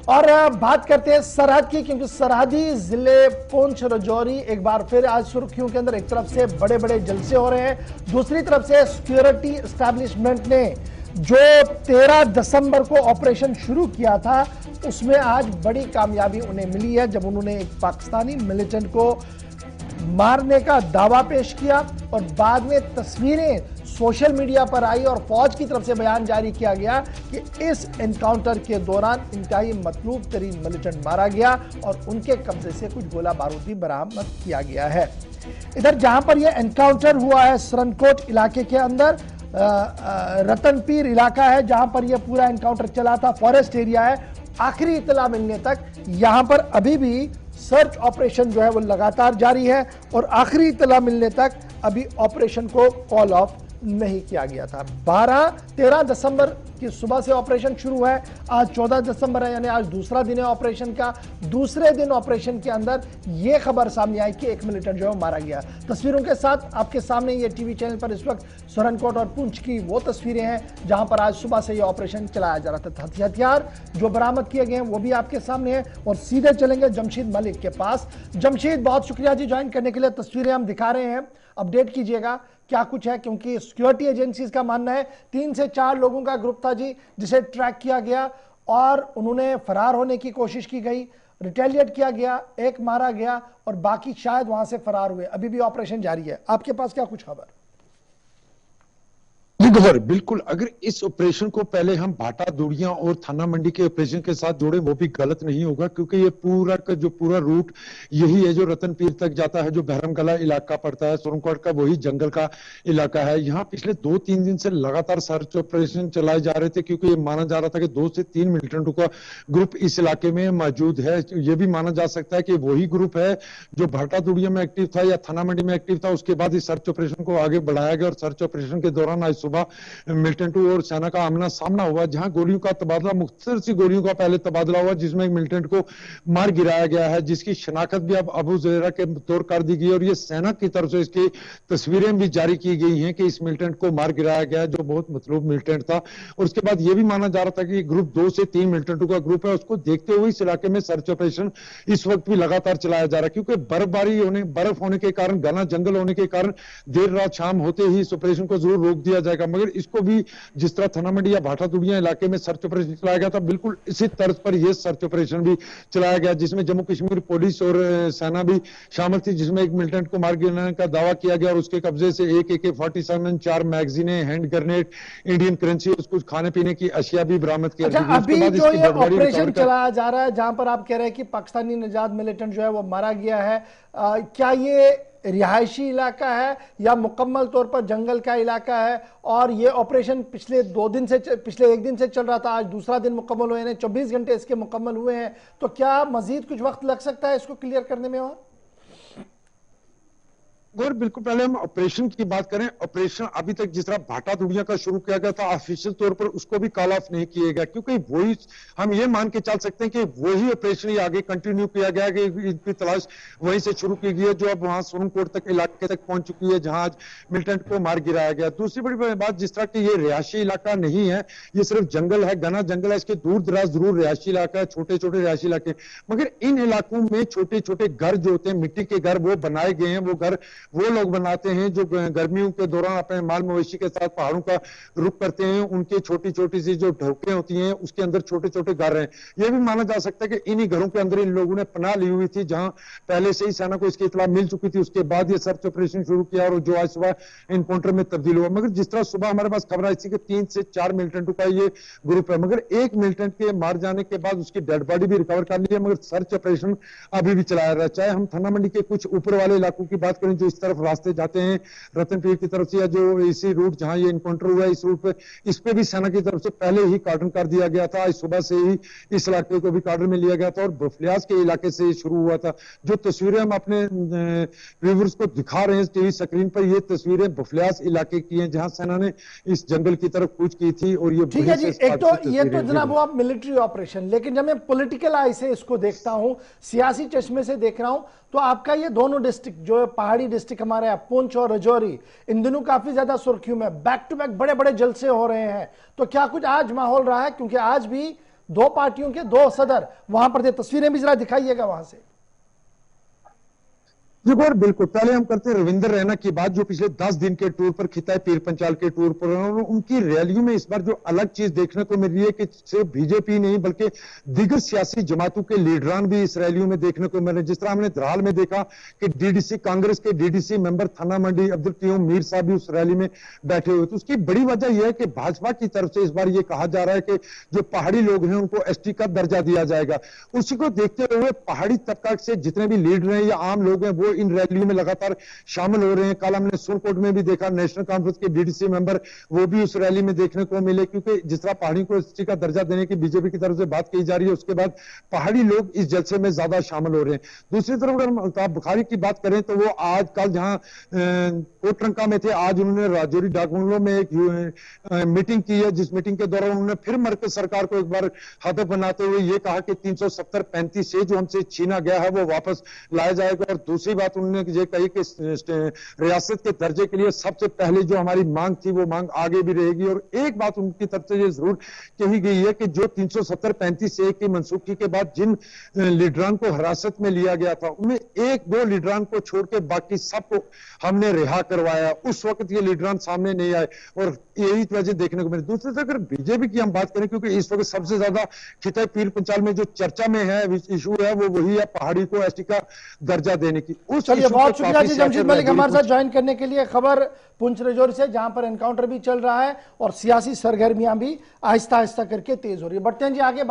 और बात करते हैं सरहद की, क्योंकि सरहदी जिले पुंछ राजौरी एक बार फिर आज सुर्खियों के अंदर। एक तरफ से बड़े बड़े जलसे हो रहे हैं, दूसरी तरफ से सिक्योरिटी एस्टैब्लिशमेंट ने जो 13 दिसंबर को ऑपरेशन शुरू किया था उसमें आज बड़ी कामयाबी उन्हें मिली है, जब उन्होंने एक पाकिस्तानी मिलिटेंट को मारने का दावा पेश किया और बाद में तस्वीरें सोशल मीडिया पर आई और फौज की तरफ से बयान जारी किया गया कि इस एनकाउंटर के दौरान इंतहाई मतलूब तरीन मिलिटेंट मारा गया और उनके कब्जे से कुछ गोला बारूद भी बरामद किया गया है। इधर जहां पर यह एनकाउंटर हुआ है सरनकोट इलाके के अंदर, रतनपीर इलाका है जहां पर यह पूरा एनकाउंटर चला था, फॉरेस्ट एरिया है। आखिरी इतला मिलने तक यहां पर अभी भी सर्च ऑपरेशन जो है वो लगातार जारी है और आखिरी इतला मिलने तक अभी ऑपरेशन को कॉल ऑफ नहीं किया गया था। 13 दिसंबर की सुबह से ऑपरेशन शुरू है, आज 14 दिसंबर है, यानी आज दूसरा दिन है ऑपरेशन का। दूसरे दिन ऑपरेशन के अंदर यह खबर सामने आई कि एक मिलिटेंट जो है मारा गया। तस्वीरों के साथ आपके सामने ये टीवी चैनल पर इस वक्त सरनकोट और पुंछ की वो तस्वीरें हैं जहां पर आज सुबह से यह ऑपरेशन चलाया जा रहा था। हथियार जो बरामद किए गए हैं वो भी आपके सामने है और सीधे चलेंगे जमशेद मलिक के पास। जमशेद, बहुत शुक्रिया जी ज्वाइन करने के लिए। तस्वीरें हम दिखा रहे हैं, अपडेट कीजिएगा क्या कुछ है, क्योंकि सिक्योरिटी एजेंसीज का मानना है 3 से 4 लोगों का ग्रुप था जी जिसे ट्रैक किया गया और उन्होंने फरार होने की कोशिश की गई, रिटेलिएट किया गया, एक मारा गया और बाकी शायद वहां से फरार हुए। अभी भी ऑपरेशन जारी है, आपके पास क्या कुछ खबर? बिल्कुल, अगर इस ऑपरेशन को पहले हम भाटा दूड़ियां और थाना मंडी के ऑपरेशन के साथ जोड़े वो भी गलत नहीं होगा, क्योंकि ये पूरा का जो पूरा रूट यही है जो रतनपीर तक जाता है, जो बहरमगला इलाका पड़ता है, सोनकोट का वही जंगल का इलाका है। यहाँ पिछले 2-3 दिन से लगातार सर्च ऑपरेशन चलाए जा रहे थे, क्योंकि ये माना जा रहा था कि 2 से 3 मिलिटेंटों का ग्रुप इस इलाके में मौजूद है। ये भी माना जा सकता है कि वही ग्रुप है जो भाटा दूड़िया में एक्टिव था या थाना मंडी में एक्टिव था। उसके बाद इस सर्च ऑपरेशन को आगे बढ़ाया गया और सर्च ऑपरेशन के दौरान आज सुबह मिलिटेंटों और सेना का आमना सामना हुआ, जहां गोलियों का तबादला, मुख्तसर सी गोलियों का पहले तबादला हुआ, जिसमें एक मिलिटेंट को मार गिराया गया है, जिसकी शनाख्त भी अब अबू ज़ुरैरा के तौर कर दी गई और ये सेना की तरफ से इसकी तस्वीरें भी जारी की गई हैं कि इस मिलिटेंट को मार गिराया गया है जो बहुत मतलूब मिलिटेंट था। और उसके बाद यह भी माना जा रहा था कि ग्रुप 2 से 3 मिलिटेंटों का ग्रुप है। उसको देखते हुए इस इलाके में सर्च ऑपरेशन इस वक्त भी लगातार चलाया जा रहा है, क्योंकि बर्फबारी होने, बर्फ होने के कारण, घना जंगल होने के कारण देर रात शाम होते ही इस ऑपरेशन को जरूर रोक दिया जाएगा। मगर इसको भी जिस तरह थाना मंडी या भाटा दूड़िया इलाके में सर्च ऑपरेशन चलाया गया था, बिल्कुल इसी तर्ज पर यह सर्च ऑपरेशन भी चलाया गया, जिसमें जम्मू कश्मीर पुलिस और सेना भी शामिल थी, जिसमें एक मिलिटेंट को मार गिराने का दावा किया गया और उसके कब्जे से एक AK-47, 4 मैगजीनें, हैंड ग्रेनेड, इंडियन करेंसी और कुछ खाने पीने की अशिया भी बरामद किया। अच्छा, अभी जो ये ऑपरेशन चलाया जा रहा है जहां पर आप कह रहे हैं कि पाकिस्तानी निजात मिलिटेंट जो है वो मारा गया है, क्या ये रिहायशी इलाका है या मुकम्मल तौर पर जंगल का इलाका है? और ये ऑपरेशन पिछले 1 दिन से चल रहा था, आज दूसरा दिन मुकम्मल हुए हैं, 24 घंटे इसके मुकम्मल हुए हैं, तो क्या मजीद कुछ वक्त लग सकता है इसको क्लियर करने में? और बिल्कुल, पहले हम ऑपरेशन की बात करें। ऑपरेशन अभी तक जिस तरह भाटा दूड़िया का शुरू किया गया था, ऑफिशियल तौर पर उसको भी कॉल ऑफ नहीं किया गया, क्योंकि वही हम ये मान के चल सकते हैं कि वही ऑपरेशन ही आगे कंटिन्यू किया गया, कि इनकी तलाश वहीं से शुरू की गई है, जो अब वहां सोनकोट तक इलाके तक पहुंच चुकी है, जहां आज मिलिटेंट को मार गिराया गया। दूसरी बड़ी बात, जिस तरह की ये रिहायशी इलाका नहीं है, ये सिर्फ जंगल है, घना जंगल है, इसके दूर दराज जरूर रिहायशी इलाका है, छोटे छोटे रिहायशी इलाके, मगर इन इलाकों में छोटे छोटे घर जो होते हैं, मिट्टी के घर, वो बनाए गए हैं। वो घर वो लोग बनाते हैं जो गर्मियों के दौरान अपने माल मवेशी के साथ पहाड़ों का रुख करते हैं। उनकी छोटी छोटी सी जो ढोकें होती हैं, उसके अंदर छोटे छोटे घर हैं। यह भी माना जा सकता है कि इन्हीं घरों के अंदर इन लोगों ने पनाह ली हुई थी, जहां पहले से ही सेना को इसकी इत्तला मिल चुकी थी। उसके बाद ये सर्च ऑपरेशन शुरू किया और जो आज सुबह एनकाउंटर में तब्दील हुआ। मगर जिस तरह सुबह हमारे पास खबर आई थी कि 3 से 4 मिलिटेंटों का ये ग्रुप है, मगर एक मिलिटेंट के मार जाने के बाद उसकी डेड बॉडी भी रिकवर कर ली है, मगर सर्च ऑपरेशन अभी भी चलाया रहा है। चाहे हम थाना मंडी के कुछ ऊपर वाले इलाकों की बात करें, जो इस तरफ रास्ते जाते हैं रतनपीर की तरफ से, या जो इसी रूट जहां ये इनकाउंटर हुआ है, इस रूट पे, इस पे भी सेना की तरफ से पहले ही कार्डन कर दिया गया था। आज सुबह से ही इस इलाके को भी कार्डन में लिया गया था और बफलियाज के इलाके से शुरू हुआ था। जो तस्वीरें हम अपने व्यूअर्स को दिखा रहे हैं टीवी स्क्रीन पर, ये तस्वीरें बफलियाज इलाके की हैं, जहां सेना ने इस जंगल की तरफ कूच की थी। और ये ठीक है जी, एक तो ये तो जनाब हुआ मिलिट्री ऑपरेशन, लेकिन जब मैं पॉलिटिकल आई से इसको देखता हूं, सियासी चश्मे से देख रहा हूं, तो आपका ये दोनों डिस्ट्रिक्ट जो पहाड़ी डिस्ट्रिक्ट हमारे यहाँ पुंछ और राजौरी, इन दिनों काफी ज्यादा सुर्खियों में, बैक टू बैक बड़े बड़े जलसे हो रहे हैं, तो क्या कुछ आज माहौल रहा है? क्योंकि आज भी दो पार्टियों के दो सदर वहां पर थे। तस्वीरें भी जरा दिखाइएगा वहां से। देखो और बिल्कुल पहले हम करते हैं रविंद्र रैना की बात, जो पिछले 10 दिन के टूर पर खिताब पीर पंचाल के टूर पर, और उनकी रैलियों में इस बार जो अलग चीज देखने को मिल रही है कि सिर्फ बीजेपी नहीं बल्कि दिग्गज सियासी जमातों के लीडरान भी इस रैलियों में देखने को मिल रहे हैं। जिस तरह हमने धराल में देखा कि डीडीसी कांग्रेस के डीडीसी मेंबर थाना मंडी अब्दुल क्यूम मीर साहब भी उस रैली में बैठे हुए। तो उसकी बड़ी वजह यह है कि भाजपा की तरफ से इस बार यह कहा जा रहा है कि जो पहाड़ी लोग हैं उनको एसटी का दर्जा दिया जाएगा। उसी को देखते हुए पहाड़ी तबका से जितने भी लीडर हैं या आम लोग हैं वो इन रैलियों में लगातार शामिल हो रहे हैं। कल हमने सुरकोट में भी देखा, नेशनल कॉन्फ्रेंस के डीडीसी मेंबर वो भी उस रैली में देखने को मिले, क्योंकि जिस तरह पहाड़ी को एसटी का दर्जा देने की बीजेपी की तरफ से बात की जा रही है, उसके बाद पहाड़ी लोग इस जलसे में ज्यादा शामिल हो रहे हैं। दूसरी तरफ अगर हम अल्ताफ बुखारी की बात करें तो वो आज कल जहां कोटरंका में थे, आज उन्होंने राजौरी डाक बंगलो में एक मीटिंग की है, जिस मीटिंग के दौरान उन्होंने फिर मरकज सरकार को एक बार हदफ बनाते हुए ये कहा कि 370-35 से जो हमसे छीना गया है वो वापस लाया जाएगा। और दूसरी बात उन्होंने ये कही कि रियासत के दर्जे के लिए सबसे पहले जो हमारी मांग थी वो मांग आगे भी रहेगी। और एक बात उनकी तरफ से ये जरूर कही गई है कि जो 370-35 से की मनसूखी के बाद जिन लीडरान को हिरासत में लिया गया था उनमें एक दो लीडरान को छोड़ के बाकी सबको हमने रिहा करवाया। उस वक्त ये लीडरान सामने नहीं आए और यही वजह देखने को मिली। दूसरी तरफ अगर बीजेपी की हम बात करें, क्योंकि इस वक्त सबसे ज्यादा खिताब पीर पंचाल में जो चर्चा में है इशू है वो वही है पहाड़ी को एसटी का दर्जा देने की। उस चलिए बहुत शुक्रिया जी जमशेद मलिक हमारे साथ ज्वाइन करने के लिए। खबर पुंछ राजौरी से जहां पर एनकाउंटर भी चल रहा है और सियासी सरगर्मियां भी आहिस्ता आहिस्ता करके तेज हो रही है। बढ़ते हैं जी आगे।